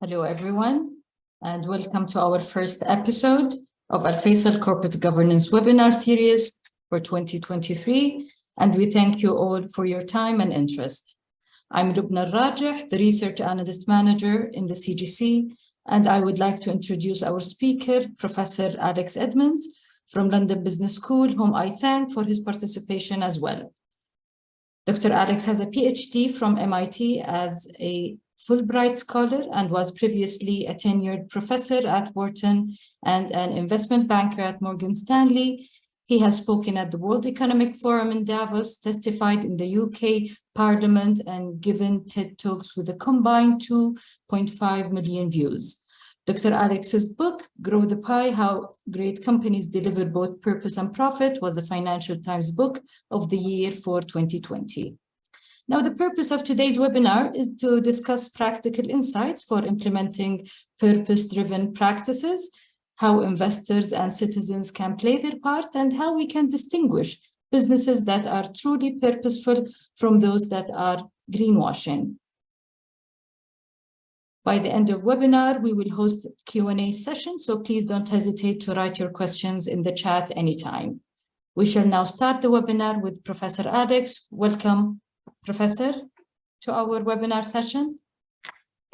Hello, everyone, and welcome to our first episode of Al Faisal Corporate Governance webinar series for 2023, and we thank you all for your time and interest. I'm Lubna Rajeh, the Research Analyst Manager in the CGC, and I would like to introduce our speaker, Professor Alex Edmans from London Business School, whom I thank for his participation as well. Dr. Alex has a PhD from MIT as a Fulbright Scholar and was previously a tenured professor at Wharton and an investment banker at Morgan Stanley. He has spoken at the World Economic Forum in Davos, testified in the UK Parliament, and given TED Talks with a combined 2.5 million views. Dr. Alex's book, Grow the Pie, How Great Companies Deliver Both Purpose and Profit, was a Financial Times Book of the Year for 2020. Now, the purpose of today's webinar is to discuss practical insights for implementing purpose-driven practices, how investors and citizens can play their part, and how we can distinguish businesses that are truly purposeful from those that are greenwashing. By the end of webinar, we will host a Q&A session, so please don't hesitate to write your questions in the chat anytime. We shall now start the webinar with Professor Alex. Welcome, Professor, to our webinar session.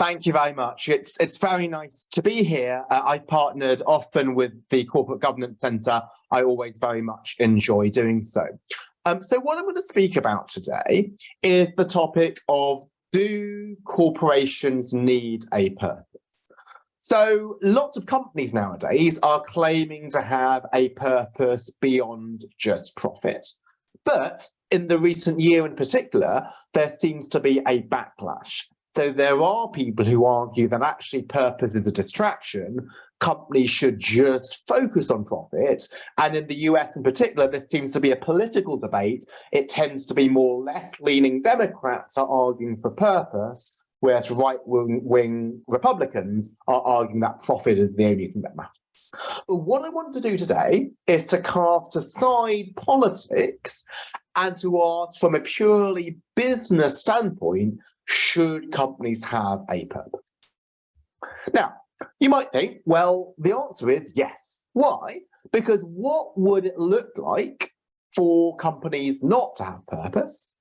Thank you very much. It's very nice to be here. I've partnered often with the Corporate Governance Centre. I always very much enjoy doing so. So what I'm going to speak about today is the topic of, do corporations need a purpose? So lots of companies nowadays are claiming to have a purpose beyond just profit. But in the recent year in particular, there seems to be a backlash. So there are people who argue that actually purpose is a distraction. Companies should just focus on profit. And in the US in particular, there seems to be a political debate. It tends to be more left-leaning Democrats are arguing for purpose, whereas right-wing Republicans are arguing that profit is the only thing that matters. But what I want to do today is to cast aside politics and to ask from a purely business standpoint, should companies have a purpose? Now, you might think, well, the answer is yes. Why? Because what would it look like for companies not to have purpose?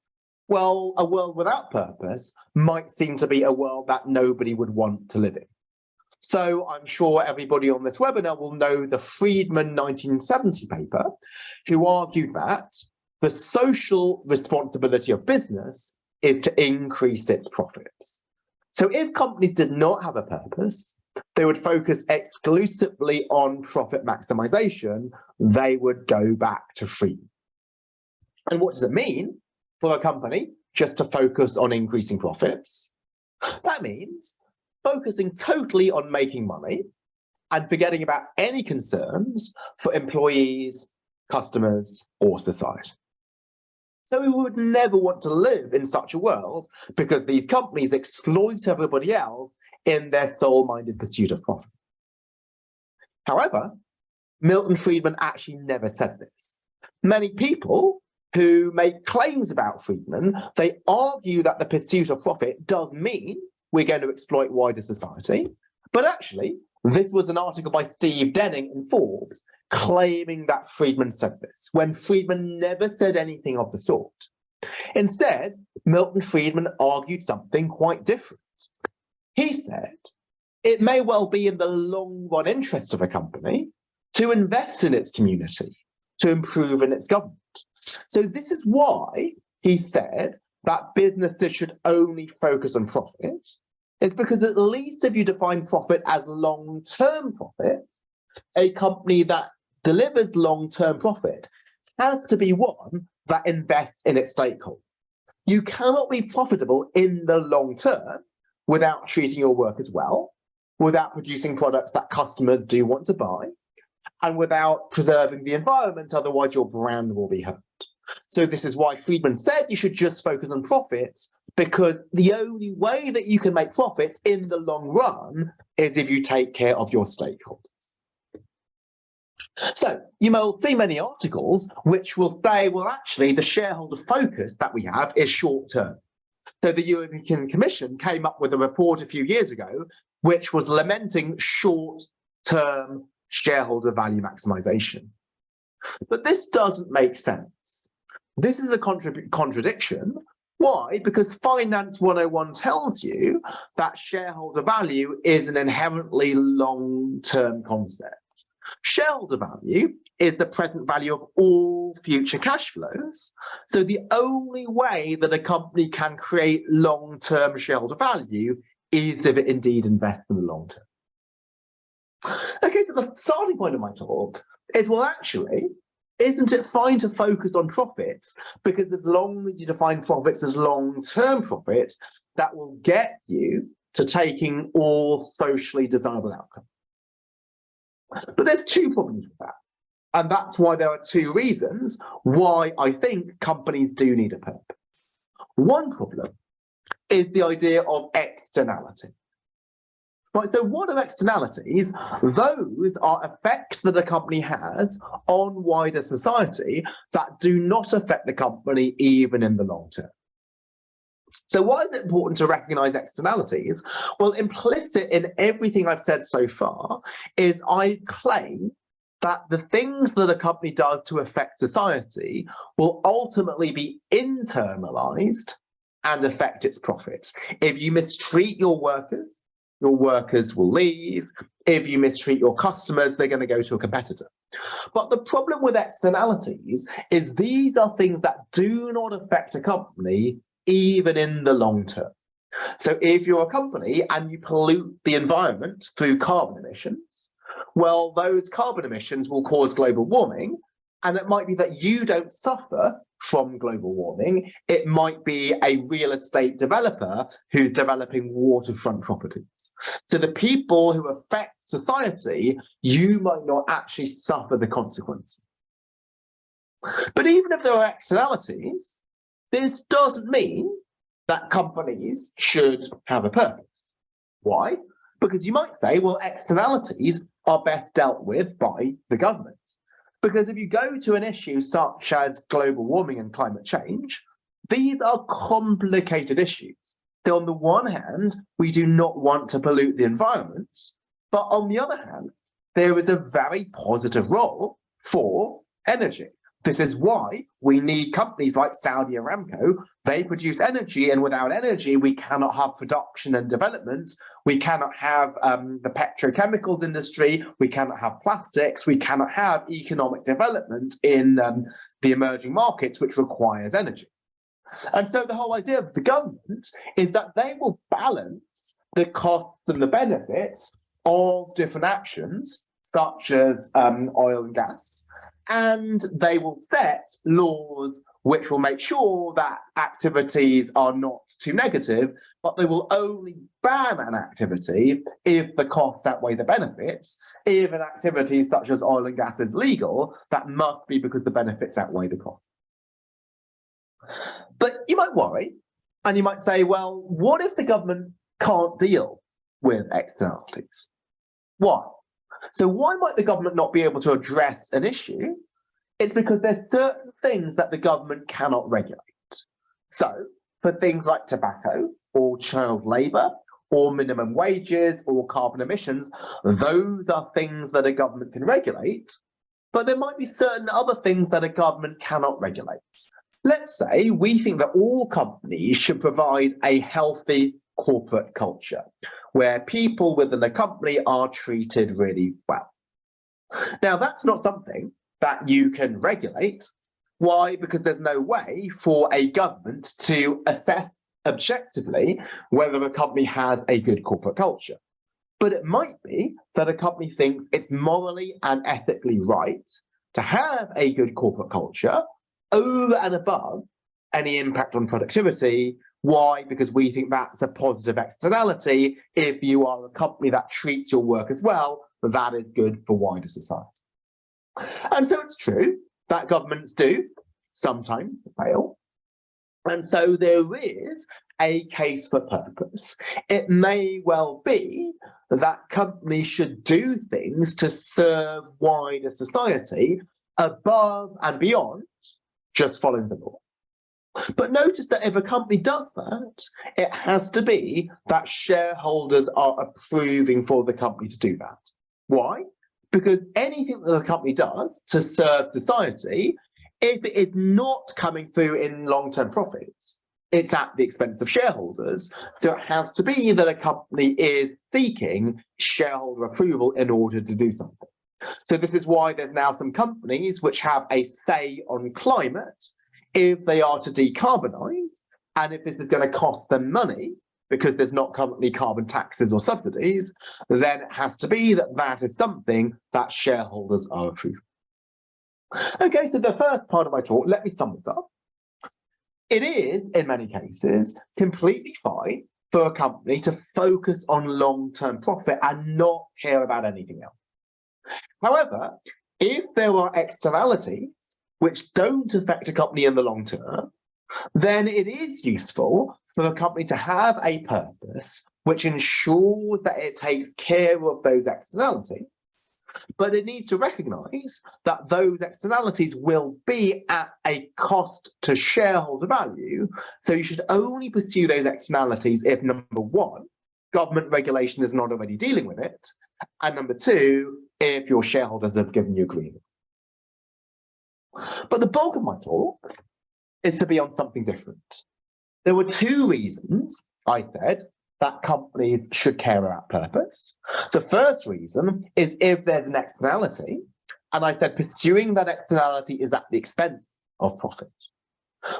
Well, a world without purpose might seem to be a world that nobody would want to live in. So I'm sure everybody on this webinar will know the Friedman 1970 paper, who argued that the social responsibility of business is to increase its profits. So if companies did not have a purpose, they would focus exclusively on profit maximization, they would go back to Friedman. And what does it mean for a company just to focus on increasing profits? That means focusing totally on making money and forgetting about any concerns for employees, customers, or society. So we would never want to live in such a world because these companies exploit everybody else in their sole-minded pursuit of profit. However, Milton Friedman actually never said this. Many people who make claims about Friedman, they argue that the pursuit of profit does mean we're going to exploit wider society. But actually, this was an article by Steve Denning in Forbes claiming that Friedman said this, when Friedman never said anything of the sort. Instead, Milton Friedman argued something quite different. He said, it may well be in the long-run interest of a company to invest in its community, to improve in its government. So this is why he said that businesses should only focus on profit, is because at least if you define profit as long-term profit, a company that delivers long-term profit has to be one that invests in its stakeholders. You cannot be profitable in the long term without treating your workers well, without producing products that customers do want to buy, and without preserving the environment, otherwise your brand will be hurt. So this is why Friedman said you should just focus on profits, because the only way that you can make profits in the long run is if you take care of your stakeholders. So you may see many articles which will say, well, actually, the shareholder focus that we have is short term. So the European Commission came up with a report a few years ago, which was lamenting short-term shareholder value maximization. But this doesn't make sense. This is a contradiction. Why? Because Finance 101 tells you that shareholder value is an inherently long-term concept. Shareholder value is the present value of all future cash flows. So the only way that a company can create long-term shareholder value is if it indeed invests in the long term. Okay, so the starting point of my talk is, well, actually, isn't it fine to focus on profits? Because as long as you define profits as long-term profits, that will get you to taking all socially desirable outcomes. But there's two problems with that. And that's why there are two reasons why I think companies do need a purpose. One problem is the idea of externality. Right, so what are externalities? Those are effects that a company has on wider society that do not affect the company even in the long term. So why is it important to recognize externalities? Well, implicit in everything I've said so far is I claim that the things that a company does to affect society will ultimately be internalized and affect its profits. If you mistreat your workers will leave. If you mistreat your customers, they're going to go to a competitor. But the problem with externalities is these are things that do not affect a company even in the long term. So if you're a company and you pollute the environment through carbon emissions, well, those carbon emissions will cause global warming, and it might be that you don't suffer from global warming. It might be a real estate developer who's developing waterfront properties. So the people who affect society, you might not actually suffer the consequences. But even if there are externalities, this doesn't mean that companies should have a purpose. Why? Because you might say, well, externalities are best dealt with by the government. Because if you go to an issue such as global warming and climate change, these are complicated issues. So on the one hand, we do not want to pollute the environment, but on the other hand, there is a very positive role for energy. This is why we need companies like Saudi Aramco. They produce energy, and without energy, we cannot have production and development. We cannot have the petrochemicals industry. We cannot have plastics. We cannot have economic development in the emerging markets, which requires energy. And so the whole idea of the government is that they will balance the costs and the benefits of different actions, such as oil and gas, and they will set laws which will make sure that activities are not too negative, but they will only ban an activity if the costs outweigh the benefits. If an activity such as oil and gas is legal, that must be because the benefits outweigh the cost. But you might worry, and you might say, well, what if the government can't deal with externalities? Why? So why might the government not be able to address an issue? It's because there's certain things that the government cannot regulate. So for things like tobacco or child labour or minimum wages or carbon emissions, those are things that a government can regulate, but there might be certain other things that a government cannot regulate. Let's say we think that all companies should provide a healthy corporate culture where people within the company are treated really well. Now, that's not something that you can regulate. Why? Because there's no way for a government to assess objectively whether a company has a good corporate culture. But it might be that a company thinks it's morally and ethically right to have a good corporate culture over and above any impact on productivity. Why? Because we think that's a positive externality. If you are a company that treats your workers well, that is good for wider society. And so it's true that governments do sometimes fail. And so there is a case for purpose. It may well be that companies should do things to serve wider society above and beyond just following the law. But notice that if a company does that, it has to be that shareholders are approving for the company to do that. Why? Because anything that the company does to serve society, if it is not coming through in long-term profits, it's at the expense of shareholders. So it has to be that a company is seeking shareholder approval in order to do something. So this is why there's now some companies which have a say on climate if they are to decarbonize, and if this is going to cost them money because there's not currently carbon taxes or subsidies, then it has to be that that is something that shareholders are approving. Okay, so the first part of my talk, let me sum this up. It is, in many cases, completely fine for a company to focus on long-term profit and not care about anything else. However, if there are externalities which don't affect a company in the long term, then it is useful for a company to have a purpose which ensures that it takes care of those externalities, but it needs to recognize that those externalities will be at a cost to shareholder value. So you should only pursue those externalities if, number one, government regulation is not already dealing with it, and number two, if your shareholders have given you agreement. But the bulk of my talk is to be on something different. There were two reasons I said that companies should care about purpose. The first reason is if there's an externality, and I said pursuing that externality is at the expense of profit.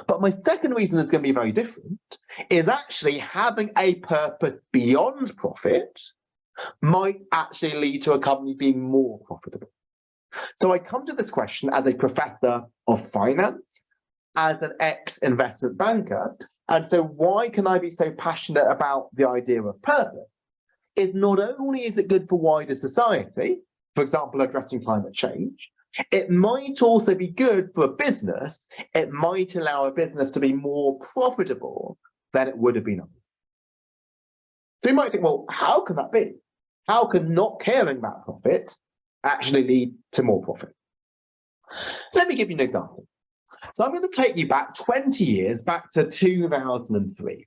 But my second reason is going to be very different, is actually having a purpose beyond profit might actually lead to a company being more profitable. So I come to this question as a professor of finance, as an ex-investment banker, and so why can I be so passionate about the idea of purpose? Is not only is it good for wider society, for example, addressing climate change, it might also be good for a business. It might allow a business to be more profitable than it would have been. So you might think, well, how can that be? How can not caring about profit actually lead to more profit? Let me give you an example. So I'm going to take you back 20 years, back to 2003.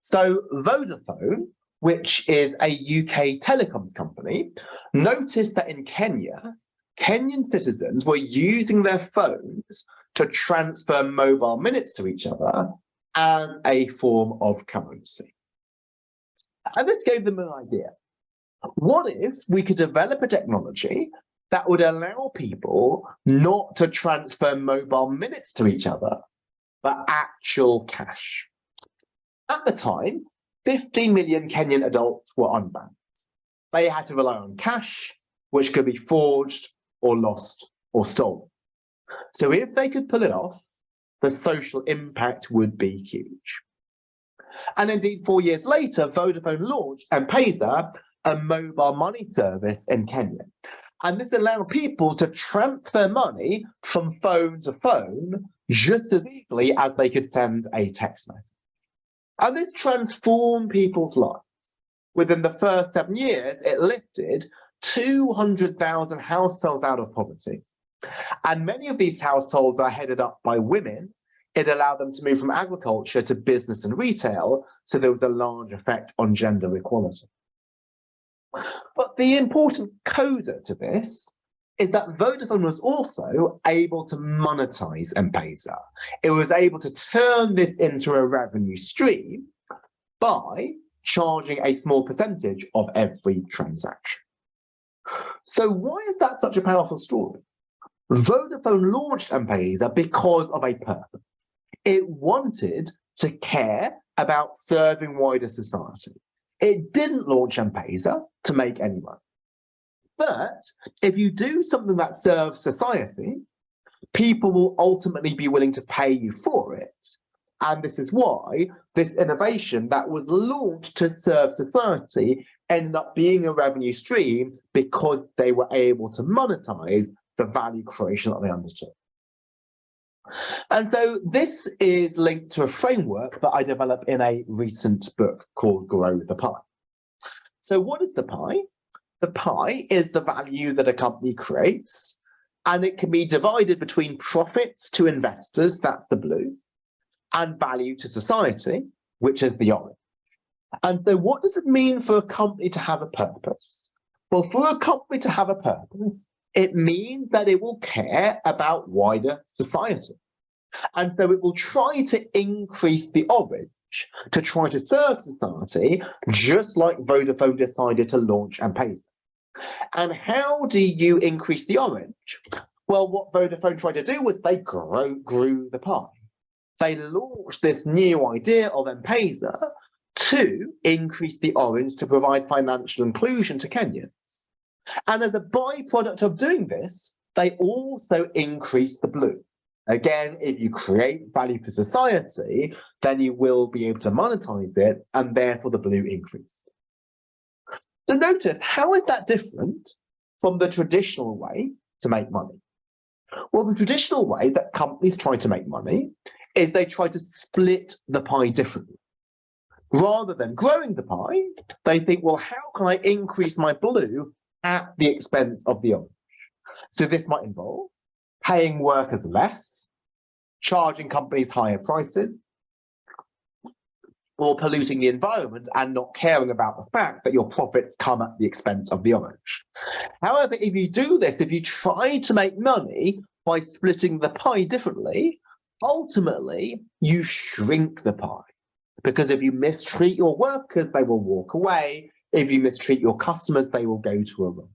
So Vodafone, which is a UK telecoms company, noticed that in Kenya, Kenyan citizens were using their phones to transfer mobile minutes to each other as a form of currency. And this gave them an idea. What if we could develop a technology that would allow people not to transfer mobile minutes to each other, but actual cash? At the time, 15 million Kenyan adults were unbanked. They had to rely on cash, which could be forged or lost or stolen. So if they could pull it off, the social impact would be huge. And indeed, 4 years later, Vodafone launched M-Pesa, a mobile money service in Kenya. And this allowed people to transfer money from phone to phone just as easily as they could send a text message. And this transformed people's lives. Within the first 7 years, it lifted 200,000 households out of poverty. And many of these households are headed up by women. It allowed them to move from agriculture to business and retail, so there was a large effect on gender equality. But the important coda to this is that Vodafone was also able to monetize M-Pesa. It was able to turn this into a revenue stream by charging a small percentage of every transaction. So why is that such a powerful story? Vodafone launched M-Pesa because of a purpose. It wanted to care about serving wider society. It didn't launch M-Pesa to make any money. But if you do something that serves society, people will ultimately be willing to pay you for it. And this is why this innovation that was launched to serve society ended up being a revenue stream, because they were able to monetize the value creation that they undertook. And so this is linked to a framework that I developed in a recent book called Grow the Pie. So what is the pie? The pie is the value that a company creates, and it can be divided between profits to investors, that's the blue, and value to society, which is the orange. And so what does it mean for a company to have a purpose? Well, for a company to have a purpose, it means that it will care about wider society. And so it will try to increase the orange to try to serve society, just like Vodafone decided to launch M-Pesa. And how do you increase the orange? Well, what Vodafone tried to do was they grew the pie. They launched this new idea of M-Pesa to increase the orange to provide financial inclusion to Kenyans. And as a byproduct of doing this, they also increased the blue. Again, if you create value for society, then you will be able to monetize it, and therefore the blue increased. So notice, how is that different from the traditional way to make money? Well, the traditional way that companies try to make money is they try to split the pie differently. Rather than growing the pie, they think, well, how can I increase my blue at the expense of the orange? So this might involve paying workers less, charging companies higher prices, or polluting the environment and not caring about the fact that your profits come at the expense of the orange. However, if you do this, if you try to make money by splitting the pie differently, ultimately you shrink the pie. Because if you mistreat your workers, they will walk away. If you mistreat your customers, they will go to a room.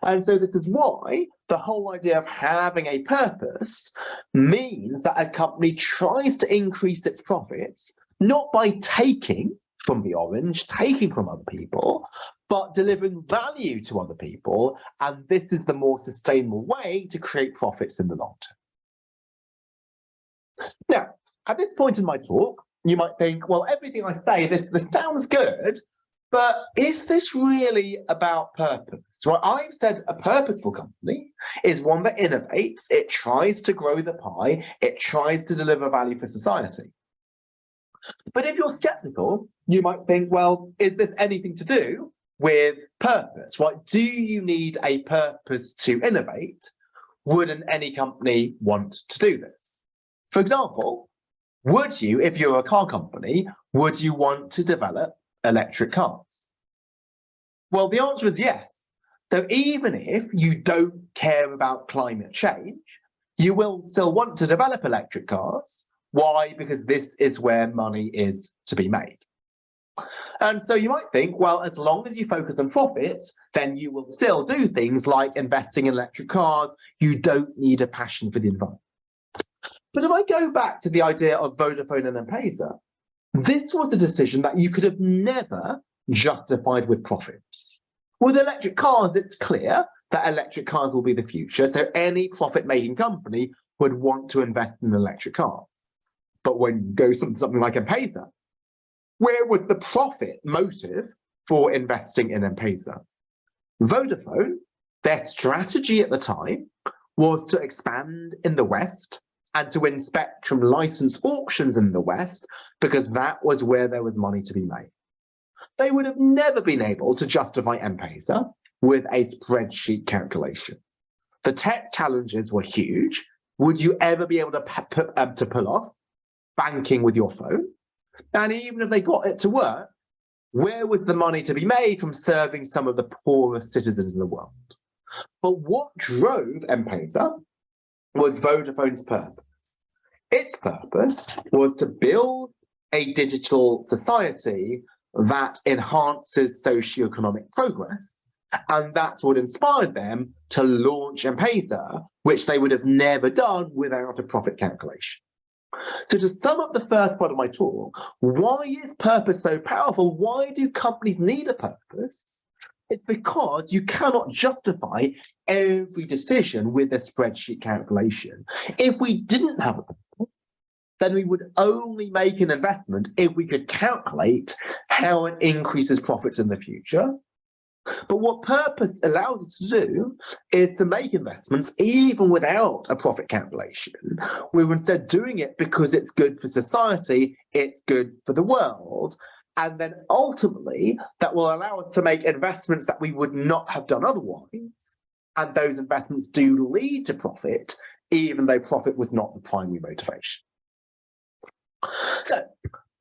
And so this is why the whole idea of having a purpose means that a company tries to increase its profits, not by taking from the orange, taking from other people, but delivering value to other people. And this is the more sustainable way to create profits in the long term. Now, at this point in my talk, you might think, well, everything I say, this sounds good, but is this really about purpose? Well, I've said a purposeful company is one that innovates, it tries to grow the pie, it tries to deliver value for society. But if you're skeptical, you might think, well, is this anything to do with purpose, right? Do you need a purpose to innovate? Wouldn't any company want to do this? For example, would you, if you're a car company, would you want to develop electric cars? Well, the answer is yes. So even if you don't care about climate change, you will still want to develop electric cars. Why? Because this is where money is to be made. And so you might think, well, as long as you focus on profits, then you will still do things like investing in electric cars. You don't need a passion for the environment. But if I go back to the idea of Vodafone and M-Pesa, this was a decision that you could have never justified with profits. With electric cars, it's clear that electric cars will be the future, so any profit-making company would want to invest in electric cars. But when you go something like M-Pesa, where was the profit motive for investing in M-Pesa? Vodafone, their strategy at the time was to expand in the West and to win spectrum license auctions in the West, because that was where there was money to be made. They would have never been able to justify M-Pesa with a spreadsheet calculation. The tech challenges were huge. Would you ever be able to pull off banking with your phone? And even if they got it to work, where was the money to be made from serving some of the poorest citizens in the world? But what drove M-Pesa was Vodafone's purpose. Its purpose was to build a digital society that enhances socioeconomic progress, and that's what inspired them to launch M-Pesa, which they would have never done without a profit calculation. So to sum up the first part of my talk, why is purpose so powerful? Why do companies need a purpose? It's because you cannot justify every decision with a spreadsheet calculation. If we didn't have a purpose, then we would only make an investment if we could calculate how it increases profits in the future. But what purpose allows us to do is to make investments even without a profit calculation. We're instead doing it because it's good for society, it's good for the world, and then ultimately that will allow us to make investments that we would not have done otherwise. And those investments do lead to profit, even though profit was not the primary motivation. So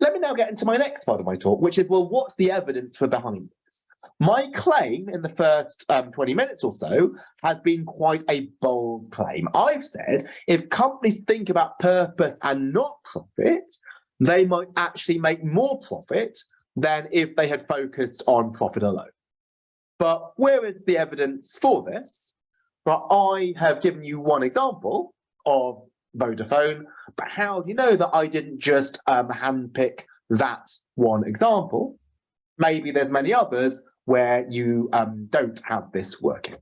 let me now get into my next part of my talk, which is, well, what's the evidence for behind this? My claim in the first 20 minutes or so has been quite a bold claim. I've said if companies think about purpose and not profit, they might actually make more profit than if they had focused on profit alone. But where is the evidence for this? Well, I have given you one example of Vodafone, but how do you know that I didn't just handpick that one example? Maybe there's many others where you don't have this working.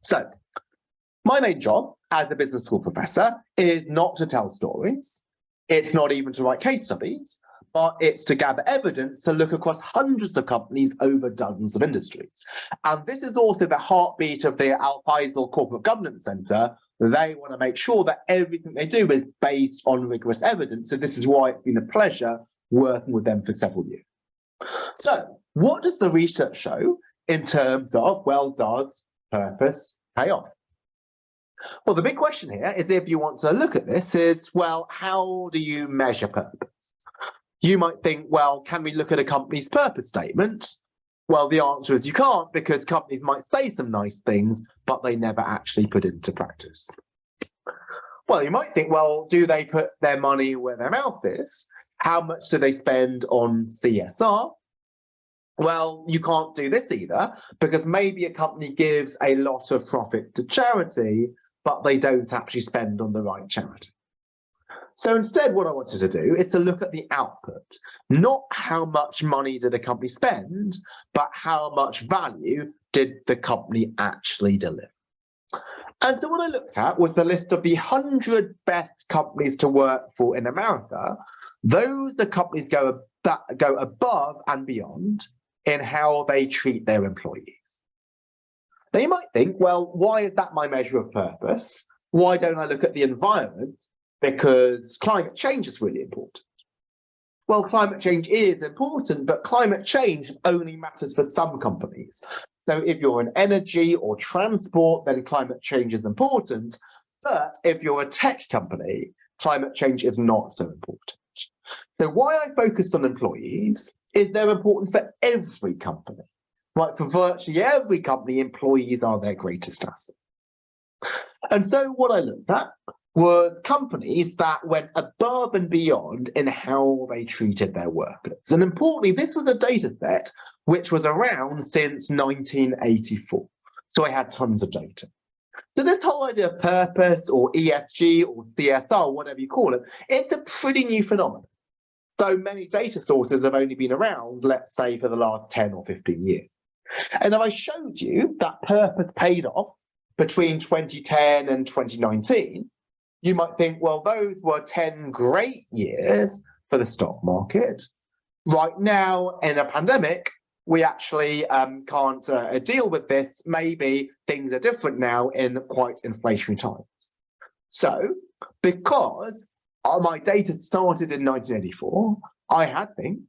So my main job as a business school professor is not to tell stories. It's not even to write case studies, but it's to gather evidence to look across hundreds of companies over dozens of industries. And this is also the heartbeat of the Al Faisal Corporate Governance Centre. They want to make sure that everything they do is based on rigorous evidence. So this is why it's been a pleasure working with them for several years. So what does the research show in terms of, well, does purpose pay off? Well, the big question here is, if you want to look at this, is, well, how do you measure purpose? You might think, well, can we look at a company's purpose statement? Well, the answer is you can't, because companies might say some nice things, but they never actually put into practice. Well, you might think, well, do they put their money where their mouth is? How much do they spend on CSR? Well, you can't do this either, because maybe a company gives a lot of profit to charity, but they don't actually spend on the right charity. So instead, what I wanted to do is to look at the output, not how much money did a company spend, but how much value did the company actually deliver. And so what I looked at was the list of the 100 best companies to work for in America. Those are companies that go above and beyond in how they treat their employees. Now you might think, well, why is that my measure of purpose? Why don't I look at the environment? Because climate change is really important. Well, climate change is important, but climate change only matters for some companies. So if you're in energy or transport, then climate change is important. But if you're a tech company, climate change is not so important. So why I focused on employees is they're important for every company. Right, for virtually every company, employees are their greatest asset. And so what I looked at was companies that went above and beyond in how they treated their workers. And importantly, this was a data set which was around since 1984. So I had tons of data. So this whole idea of purpose or ESG or CSR, whatever you call it, it's a pretty new phenomenon. So many data sources have only been around, let's say, for the last 10 or 15 years. And if I showed you that purpose paid off between 2010 and 2019, you might think, well, those were 10 great years for the stock market. Right now, in a pandemic, we actually can't deal with this. Maybe things are different now in quite inflationary times. So, because my data started in 1984, I had things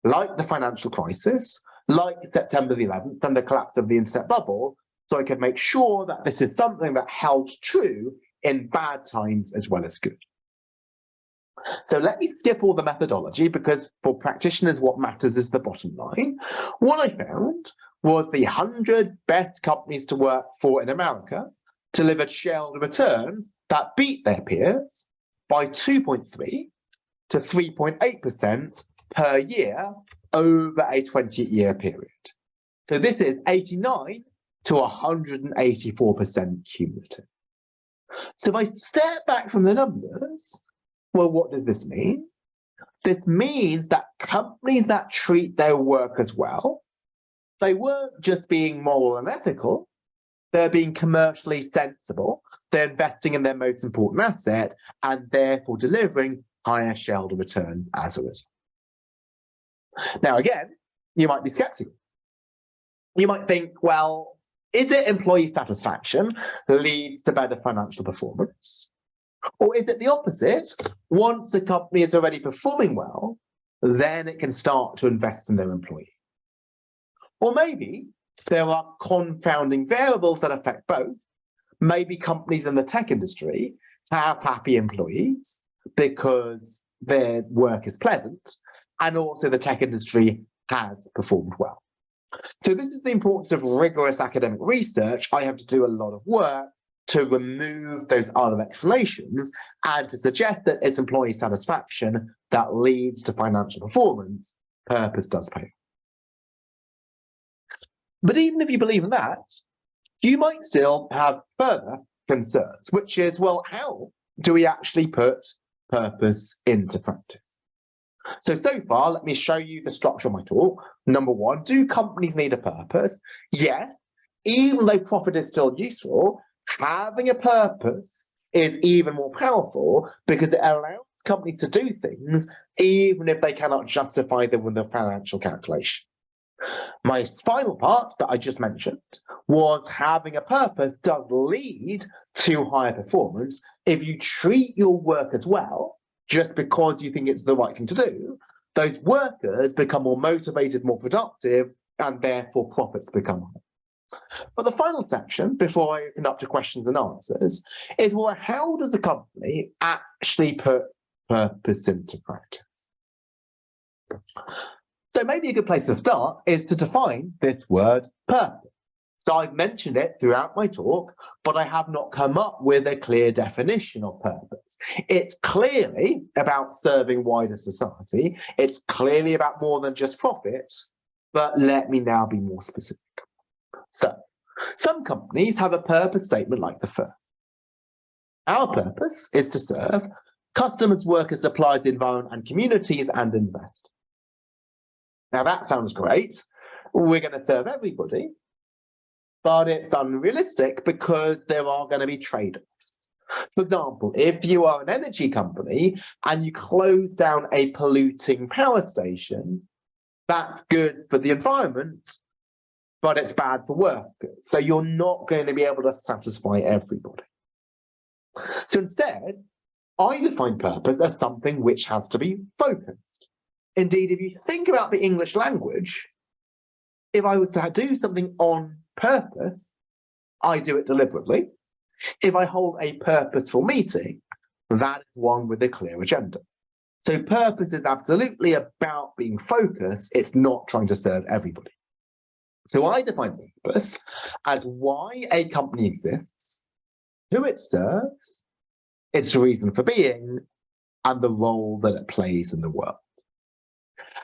like the financial crisis, like September the 11th and the collapse of the internet bubble, so I could make sure that this is something that held true in bad times as well as good. So let me skip all the methodology, because for practitioners, what matters is the bottom line. What I found was the 100 best companies to work for in America delivered shareholder returns that beat their peers by 2.3 to 3.8% per year over a 20-year period. So this is 89 to 184% cumulative. So if I step back from the numbers, well, what does this mean? This means that companies that treat their workers well, they weren't just being moral and ethical, they're being commercially sensible, they're investing in their most important asset, and therefore delivering higher shareholder returns as a result. Now, again, you might be skeptical. You might think, well, is it employee satisfaction that leads to better financial performance? Or is it the opposite? Once the company is already performing well, then it can start to invest in their employees. Or maybe there are confounding variables that affect both. Maybe companies in the tech industry have happy employees because their work is pleasant, and also the tech industry has performed well. So this is the importance of rigorous academic research. I have to do a lot of work to remove those other explanations and to suggest that it's employee satisfaction that leads to financial performance. Purpose does pay. But even if you believe in that, you might still have further concerns, which is, well, how do we actually put purpose into practice? So far, let me show you the structure of my talk. Number one, do companies need a purpose? Yes, even though profit is still useful, having a purpose is even more powerful because it allows companies to do things even if they cannot justify them with a financial calculation. My final part that I just mentioned was having a purpose does lead to higher performance. If you treat your workers well, just because you think it's the right thing to do, those workers become more motivated, more productive, and therefore profits become higher. But the final section, before I open up to questions and answers, is, well, how does a company actually put purpose into practice? So maybe a good place to start is to define this word purpose. So I've mentioned it throughout my talk, but I have not come up with a clear definition of purpose. It's clearly about serving wider society. It's clearly about more than just profit, but let me now be more specific. So some companies have a purpose statement like the first. Our purpose is to serve customers, workers, suppliers, the environment, and communities, and invest. Now that sounds great. We're going to serve everybody, but it's unrealistic because there are going to be trade-offs. For example, if you are an energy company and you close down a polluting power station, that's good for the environment, but it's bad for workers. So you're not going to be able to satisfy everybody. So instead, I define purpose as something which has to be focused. Indeed, if you think about the English language, if I was to do something on purpose, I do it deliberately. If I hold a purposeful meeting, that is one with a clear agenda. So purpose is absolutely about being focused. It's not trying to serve everybody. So I define purpose as why a company exists, who it serves, its reason for being, and the role that it plays in the world.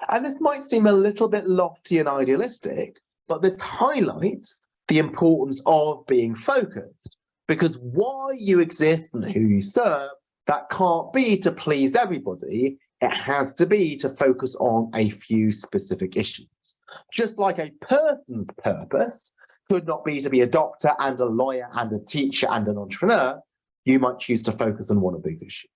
And this might seem a little bit lofty and idealistic, but this highlights the importance of being focused, because why you exist and who you serve, that can't be to please everybody. It has to be to focus on a few specific issues. Just like a person's purpose could not be to be a doctor and a lawyer and a teacher and an entrepreneur, you might choose to focus on one of these issues.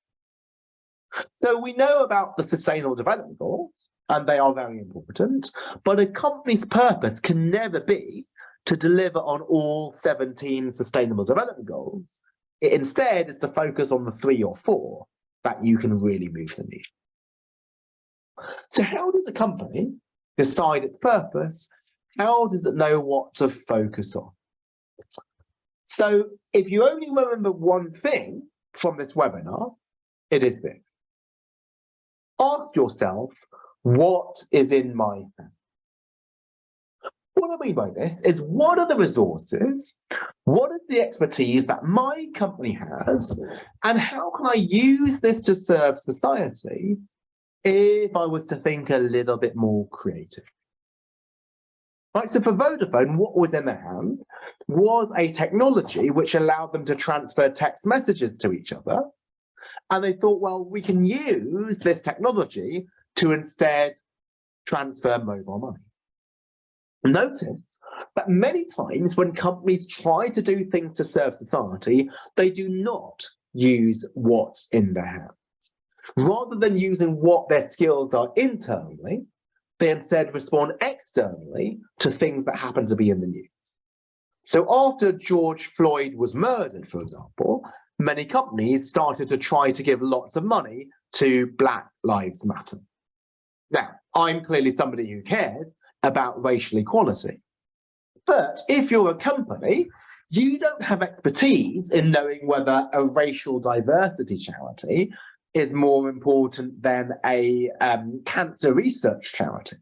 So we know about the Sustainable Development Goals, and they are very important, but a company's purpose can never be to deliver on all 17 Sustainable Development Goals. It instead is to focus on the 3 or 4 that you can really move the needle. So how does a company decide its purpose? How does it know what to focus on? So if you only remember one thing from this webinar, it is this. Ask yourself, what is in my hand? What I mean by this is, what are the resources, what is the expertise that my company has, and how can I use this to serve society if I was to think a little bit more creative? Right, so for Vodafone, what was in their hand was a technology which allowed them to transfer text messages to each other. And they thought, well, we can use this technology to instead transfer mobile money. Notice that many times when companies try to do things to serve society, they do not use what's in their hands. Rather than using what their skills are internally, they instead respond externally to things that happen to be in the news. So after George Floyd was murdered, for example, many companies started to try to give lots of money to Black Lives Matter. Now, I'm clearly somebody who cares about racial equality. But if you're a company, you don't have expertise in knowing whether a racial diversity charity is more important than a cancer research charity.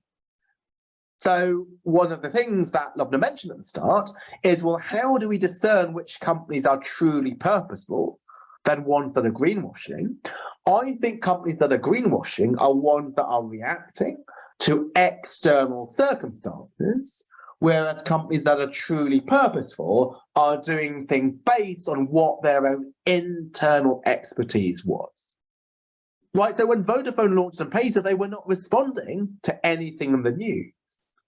So one of the things that Lovna mentioned at the start is, well, how do we discern which companies are truly purposeful than ones that are greenwashing? I think companies that are greenwashing are ones that are reacting to external circumstances, whereas companies that are truly purposeful are doing things based on what their own internal expertise was. Right, so when Vodafone launched M-Pesa, they were not responding to anything in the news,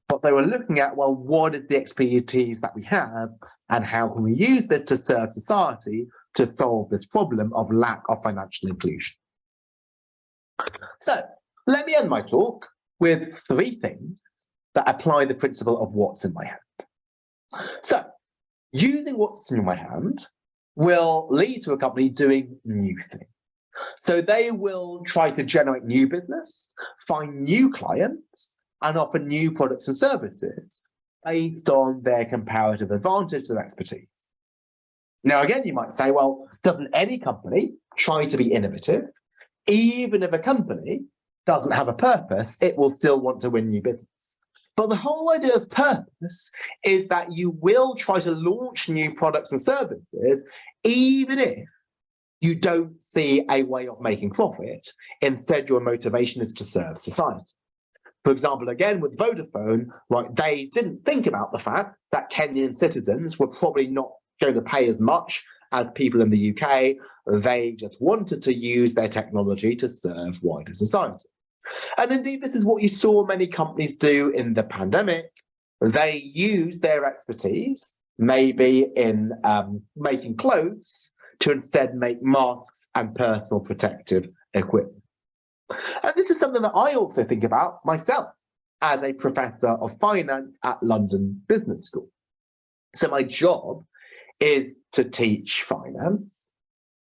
but they were looking at, well, what is the expertise that we have and how can we use this to serve society to solve this problem of lack of financial inclusion? So let me end my talk with 3 things that apply the principle of what's in my hand. So using what's in my hand will lead to a company doing new things. So they will try to generate new business, find new clients, and offer new products and services based on their comparative advantage and expertise. Now, again, you might say, well, doesn't any company try to be innovative? Even if a company doesn't have a purpose, it will still want to win new business. But the whole idea of purpose is that you will try to launch new products and services, even if you don't see a way of making profit. Instead, your motivation is to serve society. For example, again, with Vodafone, right, they didn't think about the fact that Kenyan citizens were probably not going to pay as much as people in the UK. They just wanted to use their technology to serve wider society. And indeed, this is what you saw many companies do in the pandemic. They use their expertise, maybe in making clothes, to instead make masks and personal protective equipment. And this is something that I also think about myself as a professor of finance at London Business School. So my job is to teach finance,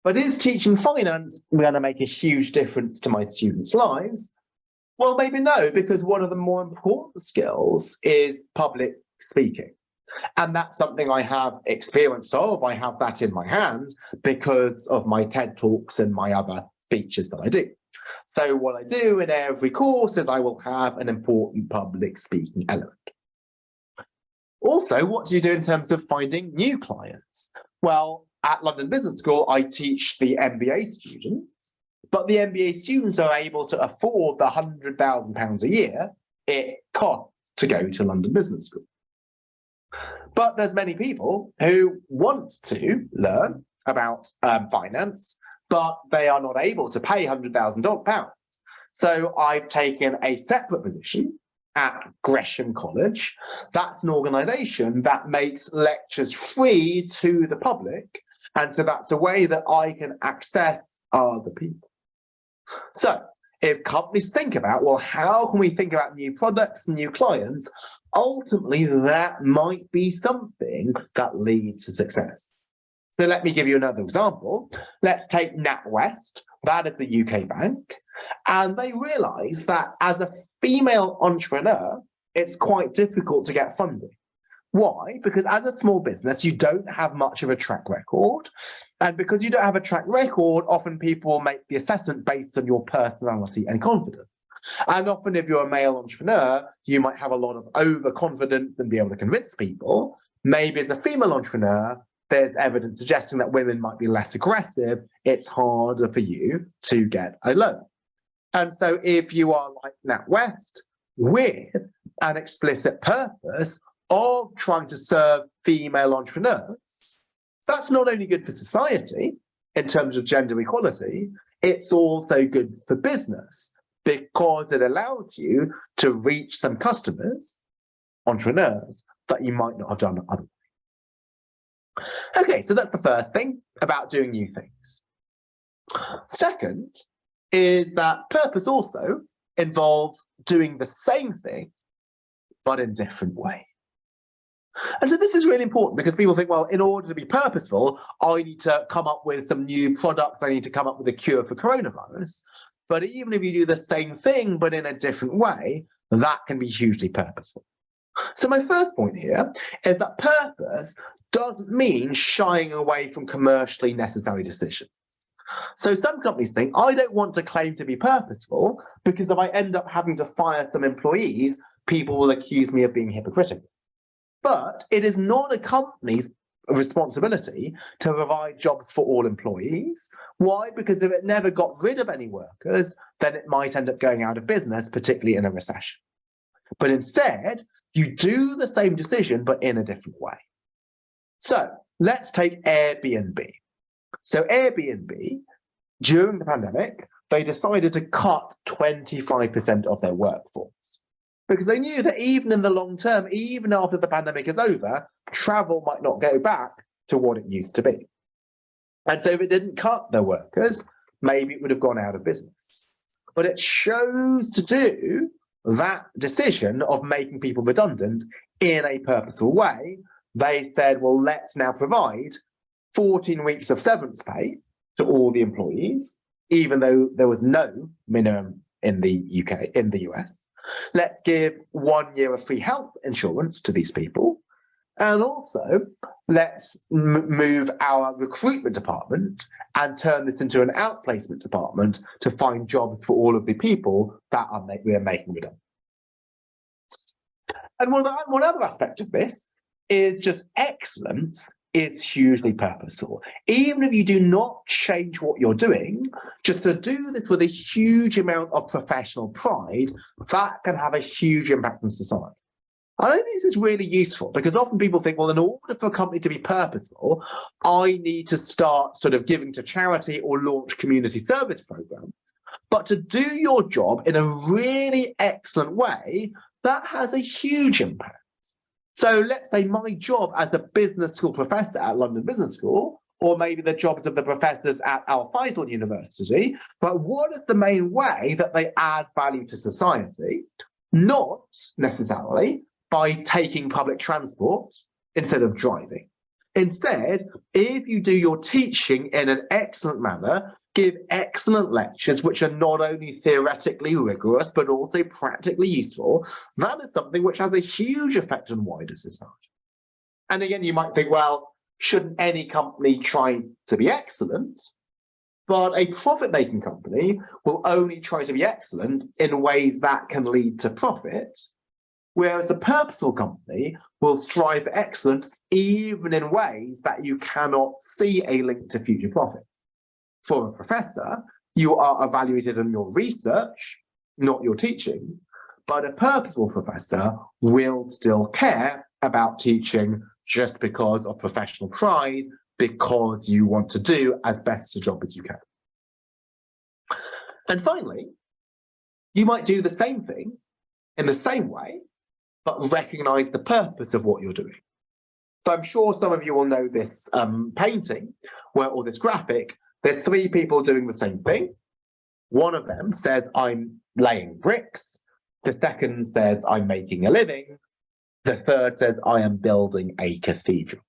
but is teaching finance going to make a huge difference to my students' lives? Well, maybe no, because one of the more important skills is public speaking. And that's something I have experience of. I have that in my hands because of my TED Talks and my other speeches that I do. So what I do in every course is I will have an important public speaking element. Also, what do you do in terms of finding new clients? Well, at London Business School, I teach the MBA students, but the MBA students are able to afford the £100,000 a year it costs to go to London Business School. But there's many people who want to learn about finance, but they are not able to pay £100,000. So I've taken a separate position at Gresham College. That's an organisation that makes lectures free to the public. And so that's a way that I can access other people. So if companies think about, well, how can we think about new products and new clients? Ultimately, that might be something that leads to success. So let me give you another example. Let's take NatWest. That is a UK bank. And they realize that as a female entrepreneur, it's quite difficult to get funding. Why? Because as a small business, you don't have much of a track record. And because you don't have a track record, often people make the assessment based on your personality and confidence. And often if you're a male entrepreneur, you might have a lot of overconfidence and be able to convince people. Maybe as a female entrepreneur, there's evidence suggesting that women might be less aggressive. It's harder for you to get a loan. And so if you are like NatWest with an explicit purpose of trying to serve female entrepreneurs, that's not only good for society in terms of gender equality, it's also good for business because it allows you to reach some customers, entrepreneurs, that you might not have done otherwise. Okay, so that's the first thing about doing new things. Second is that purpose also involves doing the same thing, but in different ways. And so this is really important because people think, well, in order to be purposeful, I need to come up with some new products. I need to come up with a cure for coronavirus. But even if you do the same thing, but in a different way, that can be hugely purposeful. So my first point here is that purpose doesn't mean shying away from commercially necessary decisions. So some companies think, I don't want to claim to be purposeful because if I end up having to fire some employees, people will accuse me of being hypocritical. But it is not a company's responsibility to provide jobs for all employees. Why? Because if it never got rid of any workers, then it might end up going out of business, particularly in a recession. But instead, you do the same decision, but in a different way. So let's take Airbnb. So Airbnb, during the pandemic, they decided to cut 25% of their workforce because they knew that even in the long term, even after the pandemic is over, travel might not go back to what it used to be. And so if it didn't cut their workers, maybe it would have gone out of business. But it chose to do that decision of making people redundant in a purposeful way. They said, well, let's now provide 14 weeks of severance pay to all the employees, even though there was no minimum in the UK, in the US. Let's give 1 year of free health insurance to these people. And also, let's move our recruitment department and turn this into an outplacement department to find jobs for all of the people that we are making redundant. And one other aspect of this is just excellence is hugely purposeful. Even if you do not change what you're doing, just to do this with a huge amount of professional pride, that can have a huge impact on society. I think this is really useful because often people think, well, in order for a company to be purposeful, I need to start sort of giving to charity or launch community service programs. But to do your job in a really excellent way, that has a huge impact. So let's say my job as a business school professor at London Business School, or maybe the jobs of the professors at Al Faisal University, but what is the main way that they add value to society? Not necessarily by taking public transport instead of driving. Instead, if you do your teaching in an excellent manner, give excellent lectures which are not only theoretically rigorous but also practically useful, that is something which has a huge effect on wider society. And again, you might think, well, shouldn't any company try to be excellent? But a profit-making company will only try to be excellent in ways that can lead to profit, whereas a purposeful company will strive for excellence even in ways that you cannot see a link to future profits. For a professor, you are evaluated on your research, not your teaching, but a purposeful professor will still care about teaching just because of professional pride, because you want to do as best a job as you can. And finally, you might do the same thing in the same way, but recognize the purpose of what you're doing. So I'm sure some of you will know this painting or this graphic. There's three people doing the same thing. One of them says, I'm laying bricks. The second says, I'm making a living. The third says, I am building a cathedral.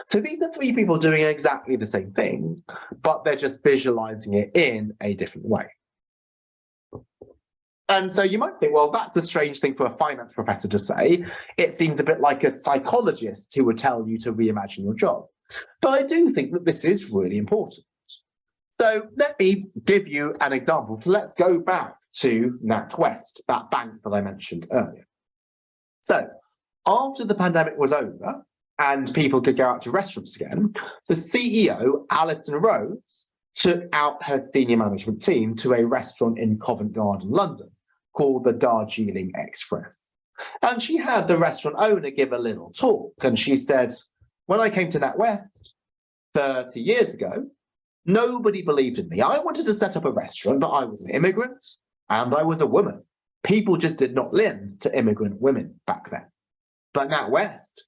So these are three people doing exactly the same thing, but they're just visualizing it in a different way. And so you might think, well, that's a strange thing for a finance professor to say. It seems a bit like a psychologist who would tell you to reimagine your job. But I do think that this is really important. So let me give you an example. So let's go back to NatWest, that bank that I mentioned earlier. So after the pandemic was over and people could go out to restaurants again, the CEO, Alison Rose, took out her senior management team to a restaurant in Covent Garden, London, called the Darjeeling Express. And she had the restaurant owner give a little talk. And she said, when I came to NatWest 30 years ago, nobody believed in me. I wanted to set up a restaurant, but I was an immigrant and I was a woman. People just did not lend to immigrant women back then. But NatWest,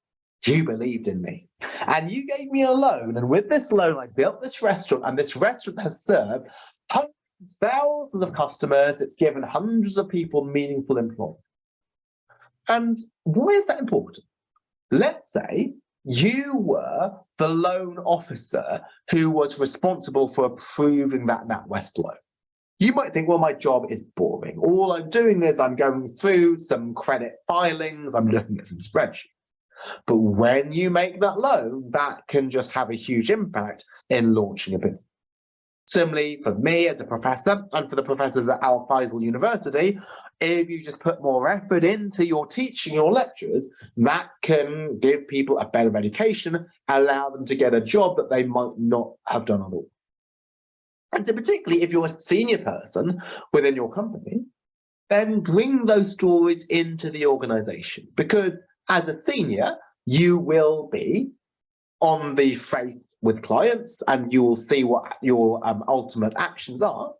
you believed in me. And you gave me a loan. And with this loan, I built this restaurant. And this restaurant has served hundreds, thousands of customers. It's given hundreds of people meaningful employment. And why is that important? Let's say you were the loan officer who was responsible for approving that NatWest loan. You might think, well, my job is boring. All I'm doing is I'm going through some credit filings, I'm looking at some spreadsheets. But when you make that loan, that can just have a huge impact in launching a business. Similarly, for me as a professor and for the professors at Al Faisal University, if you just put more effort into your teaching, your lectures, that can give people a better education, allow them to get a job that they might not have done at all. And so particularly if you're a senior person within your company, then bring those stories into the organization, because as a senior, you will be on the face with clients and you will see what your ultimate actions are.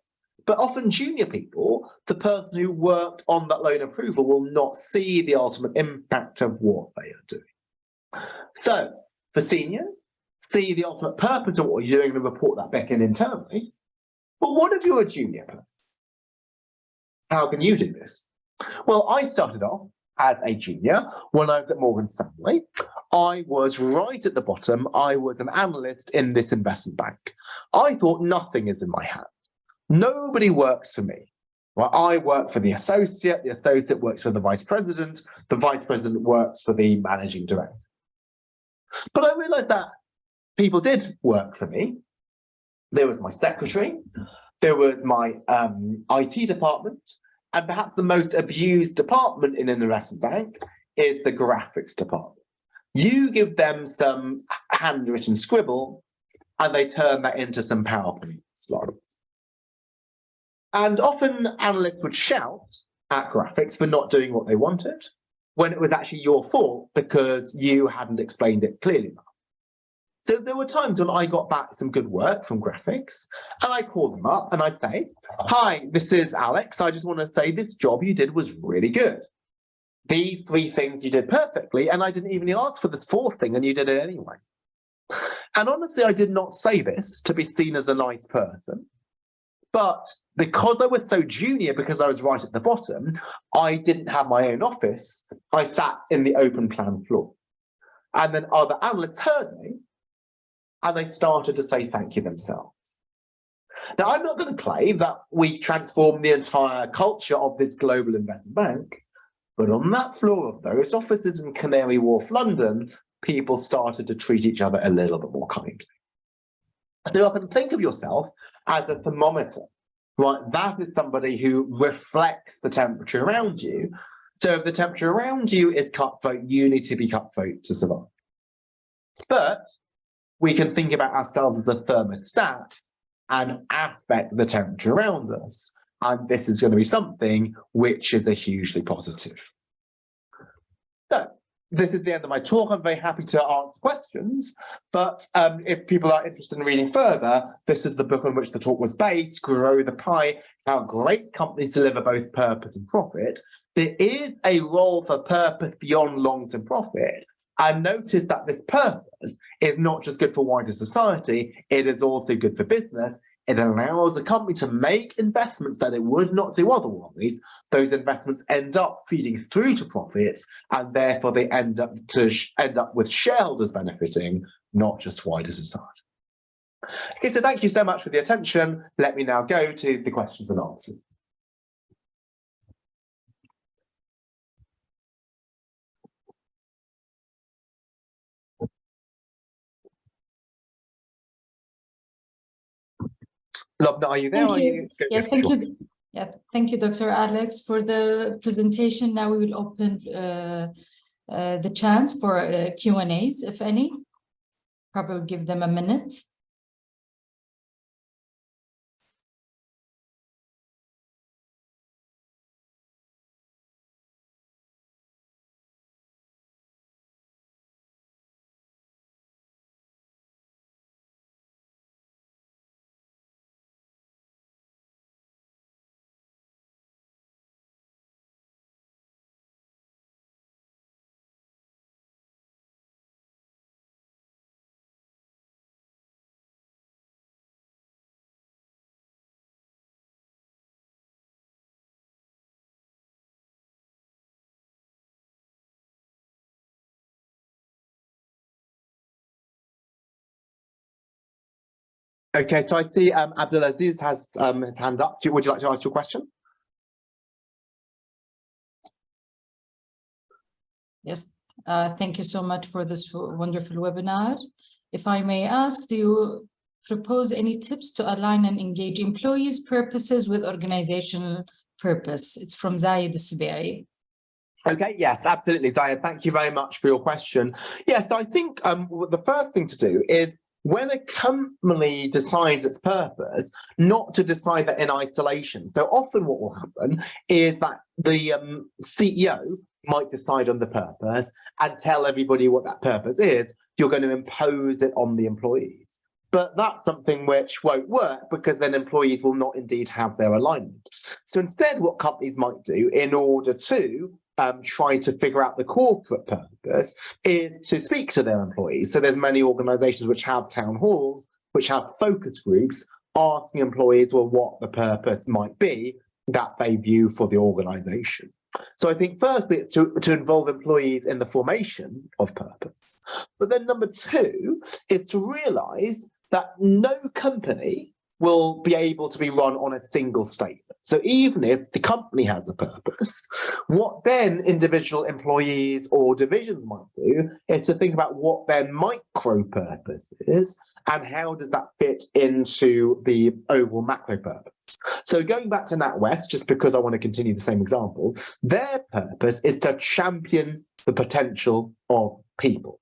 But often junior people, the person who worked on that loan approval, will not see the ultimate impact of what they are doing. So for seniors, see the ultimate purpose of what you're doing and report that back in internally. But what if you're a junior person? How can you do this? Well, I started off as a junior when I was at Morgan Stanley. I was right at the bottom. I was an analyst in this investment bank. I thought nothing is in my hand. Nobody works for me. Well, I work for the associate works for the vice president works for the managing director. But I realized that people did work for me. There was my secretary, there was my IT department, and perhaps the most abused department in an investment bank is the graphics department. You give them some handwritten scribble and they turn that into some PowerPoint slides. And often analysts would shout at graphics for not doing what they wanted, when it was actually your fault because you hadn't explained it clearly enough. So there were times when I got back some good work from graphics, and I called them up and I'd say, "Hi, this is Alex. I just want to say this job you did was really good. These 3 things you did perfectly, and I didn't even ask for this 4th thing, and you did it anyway." And honestly, I did not say this to be seen as a nice person. But because I was so junior, because I was right at the bottom, I didn't have my own office. I sat in the open plan floor. And then other analysts heard me, and they started to say thank you themselves. Now, I'm not going to claim that we transformed the entire culture of this global investment bank, but on that floor of those offices in Canary Wharf, London, people started to treat each other a little bit more kindly. So you often think of yourself as a thermometer, right? That is somebody who reflects the temperature around you. So if the temperature around you is cutthroat, you need to be cutthroat to survive. But we can think about ourselves as a thermostat and affect the temperature around us. And this is going to be something which is a hugely positive. So this is the end of my talk. I'm very happy to answer questions, but if people are interested in reading further, this is the book on which the talk was based, Grow the Pie, How Great Companies Deliver Both Purpose and Profit. There is a role for purpose beyond long-term profit. And notice that this purpose is not just good for wider society, it is also good for business. It allows the company to make investments that it would not do otherwise. Those investments end up feeding through to profits, and therefore they end up with shareholders benefiting, not just wider society. Okay, so thank you so much for the attention. Let me now go to the questions and answers. Lobna, are you there? Thank you. Yes, thank you. Yeah, thank you, Dr. Alex, for the presentation. Now we will open the chance for Q&As, if any. Probably give them a minute. Okay, so I see Abdulaziz has his hand up. Would you like to ask your question? Yes, thank you so much for this wonderful webinar. If I may ask, do you propose any tips to align and engage employees' purposes with organizational purpose? It's from Zayed Siberi. Okay, yes, absolutely, Zayed. Thank you very much for your question. Yes, I think the first thing to do is when a company decides its purpose, not to decide that in isolation. So often what will happen is that the CEO might decide on the purpose and tell everybody what that purpose is. You're going to impose it on the employees. But that's something which won't work because then employees will not indeed have their alignment. So instead, what companies might do in order to try to figure out the corporate purpose is to speak to their employees. So there's many organizations which have town halls, which have focus groups, asking employees, well, what the purpose might be that they view for the organization. So I think firstly, it's to involve employees in the formation of purpose. But then number two is to realize that no company will be able to be run on a single statement. So even if the company has a purpose, what then individual employees or divisions might do is to think about what their micro purpose is and how does that fit into the overall macro purpose. So going back to NatWest, just because I want to continue the same example, their purpose is to champion the potential of people.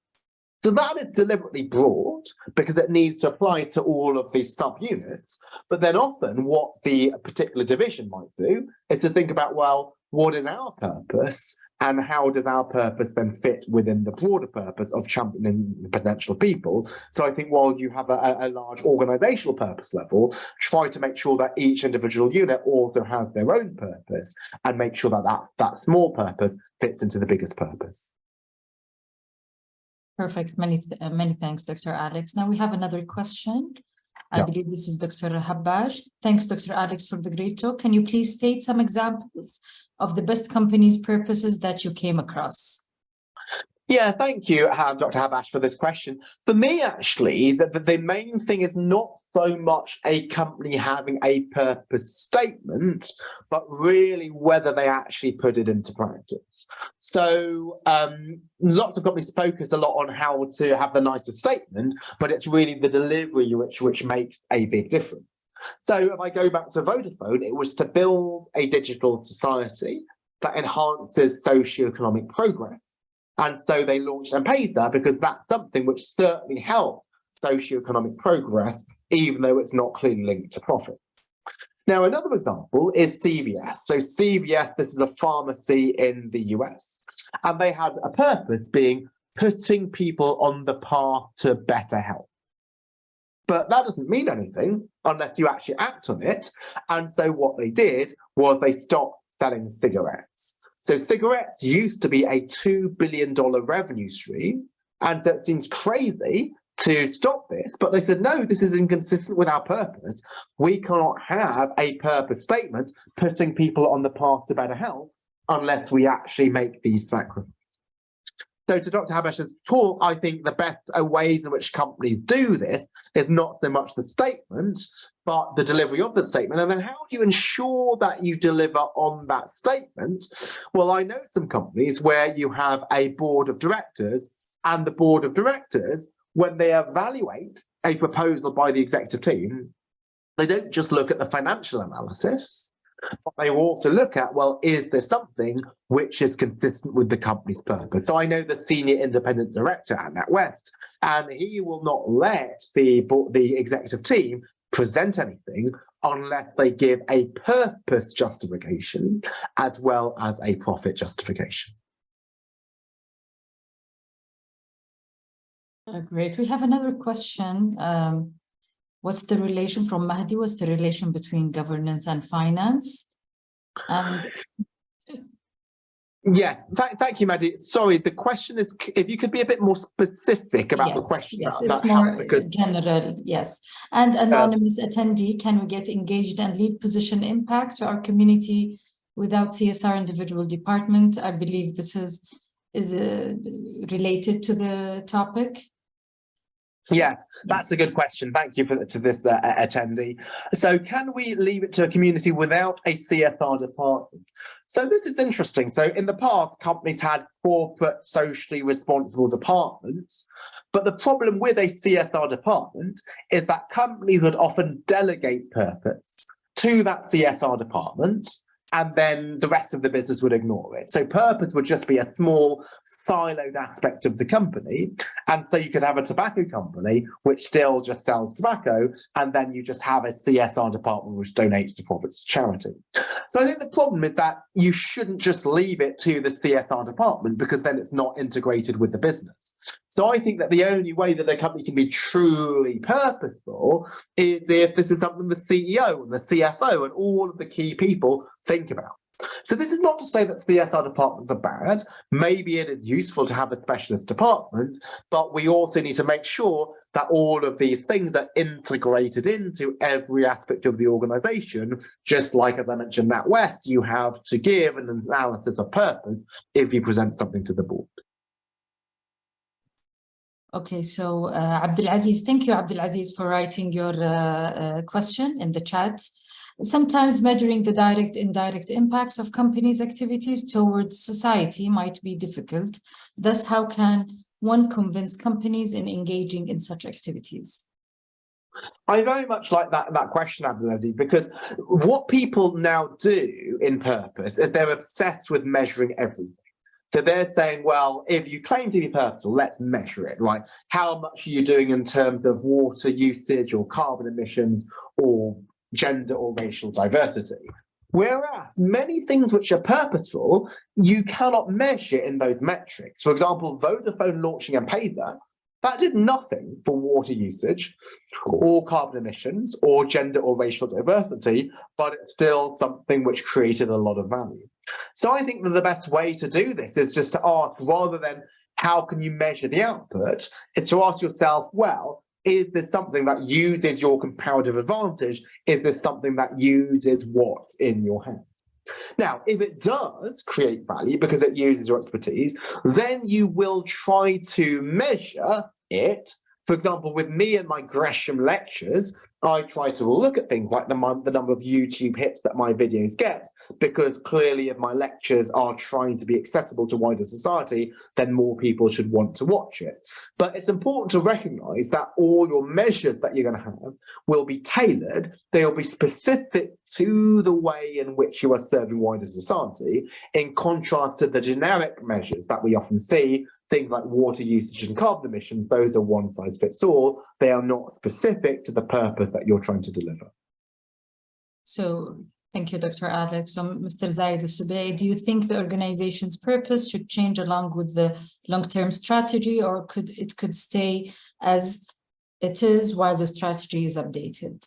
So that is deliberately broad because it needs to apply to all of these subunits. But then often what the particular division might do is to think about, well, what is our purpose and how does our purpose then fit within the broader purpose of championing the potential of people? So I think while you have a large organizational purpose level, try to make sure that each individual unit also has their own purpose and make sure that that small purpose fits into the biggest purpose. Perfect. Many thanks, Dr. Alex. Now we have another question. I believe this is Dr. Habbash. Thanks, Dr. Alex, for the great talk. Can you please state some examples of the best companies' purposes that you came across? Yeah, thank you, Dr. Habbash, for this question. For me, actually, the main thing is not so much a company having a purpose statement, but really whether they actually put it into practice. So lots of companies focus a lot on how to have the nicest statement, but it's really the delivery which makes a big difference. So if I go back to Vodafone, it was to build a digital society that enhances socioeconomic progress. And so they launched M-Pesa because that's something which certainly helped socioeconomic progress, even though it's not clearly linked to profit. Now, another example is CVS. So CVS, this is a pharmacy in the US, and they had a purpose being putting people on the path to better health. But that doesn't mean anything unless you actually act on it. And so what they did was they stopped selling cigarettes. So cigarettes used to be a $2 billion revenue stream, and so it seems crazy to stop this, but they said, no, this is inconsistent with our purpose. We cannot have a purpose statement putting people on the path to better health unless we actually make these sacrifices. So to Dr. Habbash's talk, I think the best ways in which companies do this is not so much the statement, but the delivery of the statement. And then how do you ensure that you deliver on that statement? Well, I know some companies where you have a board of directors, and the board of directors, when they evaluate a proposal by the executive team, they don't just look at the financial analysis, but they will also look at, well, is there something which is consistent with the company's purpose? So I know the senior independent director at NatWest, and he will not let the executive team present anything unless they give a purpose justification as well as a profit justification. Great. We have another question. What's the relation from Mahdi? What's the relation between governance and finance? Yes, thank you, Mahdi. Sorry, the question is, if you could be a bit more specific about the question. Yes, it's more general, yes. And anonymous attendee, can we get engaged and leave position impact to our community without CSR individual department? I believe this is related to the topic. Yes, that's a good question. Thank you to this attendee. So can we leave it to a community without a CSR department? So this is interesting. So in the past, companies had corporate socially responsible departments, But the problem with a CSR department is that companies would often delegate purpose to that CSR department, and then the rest of the business would ignore it. So purpose would just be a small siloed aspect of the company. And so you could have a tobacco company which still just sells tobacco, and then you just have a CSR department which donates the profits to charity. So I think the problem is that you shouldn't just leave it to the CSR department, because then it's not integrated with the business. So I think that the only way that a company can be truly purposeful is if this is something the CEO and the CFO and all of the key people think about. So this is not to say that CSR departments are bad. Maybe it is useful to have a specialist department, but we also need to make sure that all of these things are integrated into every aspect of the organization. Just like, as I mentioned, NatWest, you have to give an analysis of purpose if you present something to the board. Okay, so Abdulaziz, thank you, Abdulaziz, for writing your question in the chat. Sometimes measuring the direct, indirect impacts of companies' activities towards society might be difficult. Thus, how can one convince companies in engaging in such activities? I very much like that question, Abdulaziz, because what people now do in purpose is they're obsessed with measuring everything. So they're saying, well, if you claim to be purposeful, let's measure it, right? How much are you doing in terms of water usage or carbon emissions or gender or racial diversity? Whereas many things which are purposeful, you cannot measure in those metrics. For example, Vodafone launching M-Pesa, that did nothing for water usage or carbon emissions or gender or racial diversity, but it's still something which created a lot of value. So I think that the best way to do this is just to ask, rather than how can you measure the output, is to ask yourself, well, is this something that uses your comparative advantage? Is this something that uses what's in your hand? Now, if it does create value because it uses your expertise, then you will try to measure it. For example, with me and my Gresham lectures, I try to look at things like the number of YouTube hits that my videos get, because clearly if my lectures are trying to be accessible to wider society, then more people should want to watch it. But it's important to recognize that all your measures that you're going to have will be tailored. They'll be specific to the way in which you are serving wider society, in contrast to the generic measures that we often see. Things like water usage and carbon emissions, those are one size fits all. They are not specific to the purpose that you're trying to deliver. So thank you, Dr. Alex. So Mr. Zaid Al-Subay, do you think the organization's purpose should change along with the long-term strategy, or could stay as it is while the strategy is updated?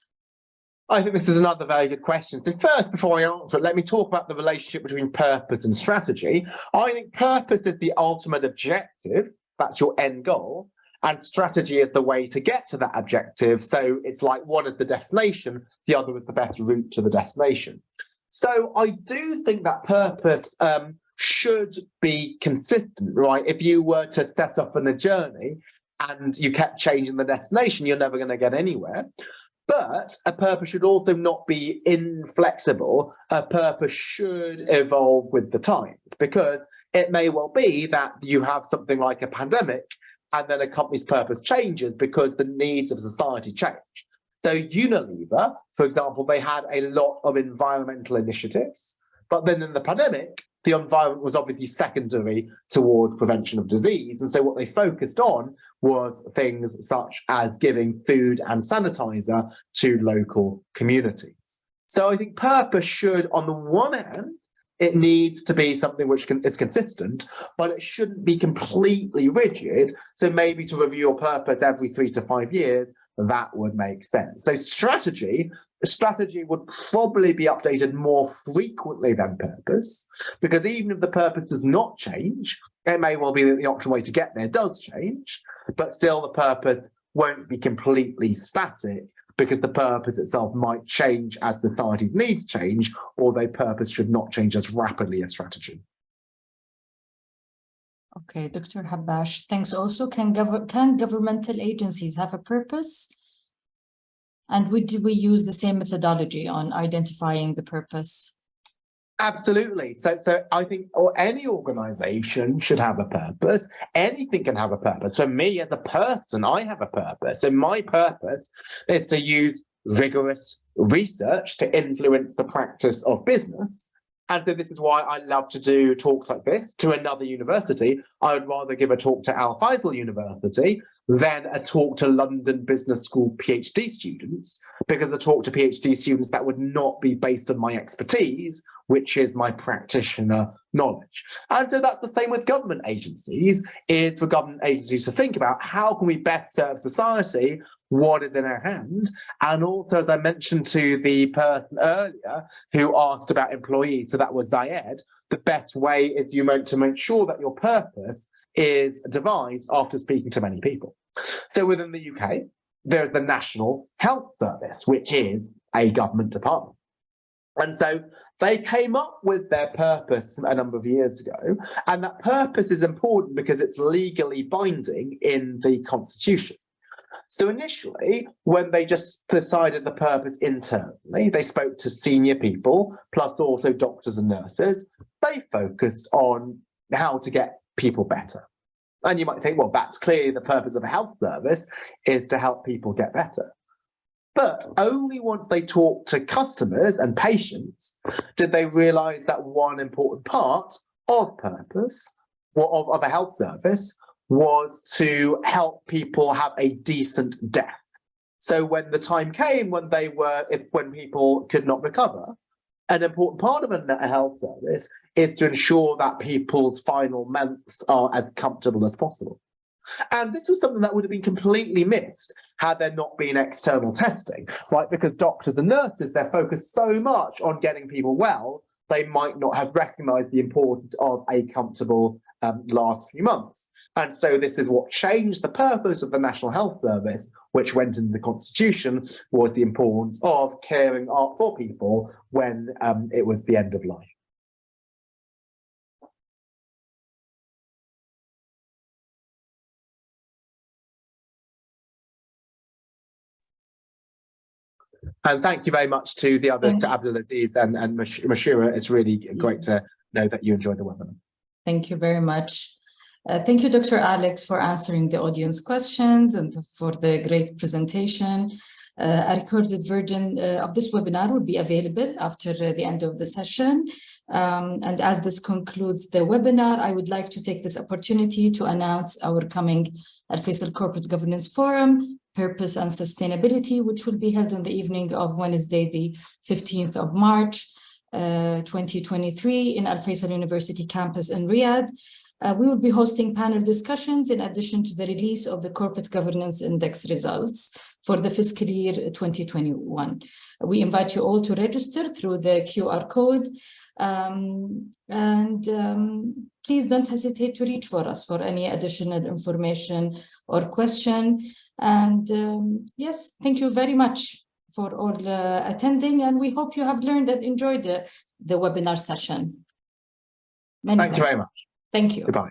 I think this is another very good question. So first, before I answer it, let me talk about the relationship between purpose and strategy. I think purpose is the ultimate objective. That's your end goal. And strategy is the way to get to that objective. So it's like one is the destination, the other is the best route to the destination. So I do think that purpose should be consistent, right? If you were to set off on a journey and you kept changing the destination, you're never going to get anywhere. But a purpose should also not be inflexible. A purpose should evolve with the times, because it may well be that you have something like a pandemic and then a company's purpose changes because the needs of society change. So Unilever, for example, they had a lot of environmental initiatives, but then in the pandemic, the environment was obviously secondary towards prevention of disease. And so what they focused on was things such as giving food and sanitizer to local communities. So I think purpose should, on the one hand, it needs to be something which is consistent, but it shouldn't be completely rigid. So maybe to review your purpose every 3 to 5 years, that would make sense. So strategy would probably be updated more frequently than purpose, because even if the purpose does not change, it may well be that the optimal way to get there does change, but still the purpose won't be completely static, because the purpose itself might change as society's needs change, although purpose should not change as rapidly as strategy. Okay, Dr. Habash, thanks. Also, can governmental agencies have a purpose? And would we use the same methodology on identifying the purpose? Absolutely. So I think any organization should have a purpose. Anything can have a purpose. For me as a person, I have a purpose. And my purpose is to use rigorous research to influence the practice of business. And so this is why I love to do talks like this to another university. I would rather give a talk to Al Faisal University than a talk to London Business School PhD students, because a talk to PhD students that would not be based on my expertise, which is my practitioner knowledge. And so that's the same with government agencies, is for government agencies to think about how can we best serve society, what is in our hand. And also, as I mentioned to the person earlier who asked about employees, so that was Zayed, the best way is to make sure that your purpose is devised after speaking to many people. So within the UK, there's the National Health Service, which is a government department. And so they came up with their purpose a number of years ago. And that purpose is important because it's legally binding in the Constitution. So initially, when they just decided the purpose internally, they spoke to senior people, plus also doctors and nurses. They focused on how to get people better. And you might think, well, that's clearly the purpose of a health service, is to help people get better. But only once they talked to customers and patients did they realize that one important part of purpose, of a health service, was to help people have a decent death. So when the time came when when people could not recover, an important part of a health service is to ensure that people's final months are as comfortable as possible. And this was something that would have been completely missed had there not been external testing, right? Because doctors and nurses, they're focused so much on getting people well, they might not have recognized the importance of a comfortable last few months. And so this is what changed the purpose of the National Health Service, which went into the Constitution, was the importance of caring for people when it was the end of life. And thank you very much to the others, to Abdulaziz and Mashira. It's really great to know that you enjoyed the webinar. Thank you very much. Thank you, Dr. Alex, for answering the audience questions and for the great presentation. A recorded version of this webinar will be available after the end of the session. And as this concludes the webinar, I would like to take this opportunity to announce our coming Al Faisal Corporate Governance Forum, Purpose and Sustainability, which will be held on the evening of Wednesday, the 15th of March, 2023 in Al Faisal University campus in Riyadh. We will be hosting panel discussions in addition to the release of the Corporate Governance Index results for the fiscal year 2021. We invite you all to register through the QR code. Please don't hesitate to reach for us for any additional information or question. And yes, thank you very much for all attending, and we hope you have learned and enjoyed the webinar session. Thank you very much. Thank you. Goodbye.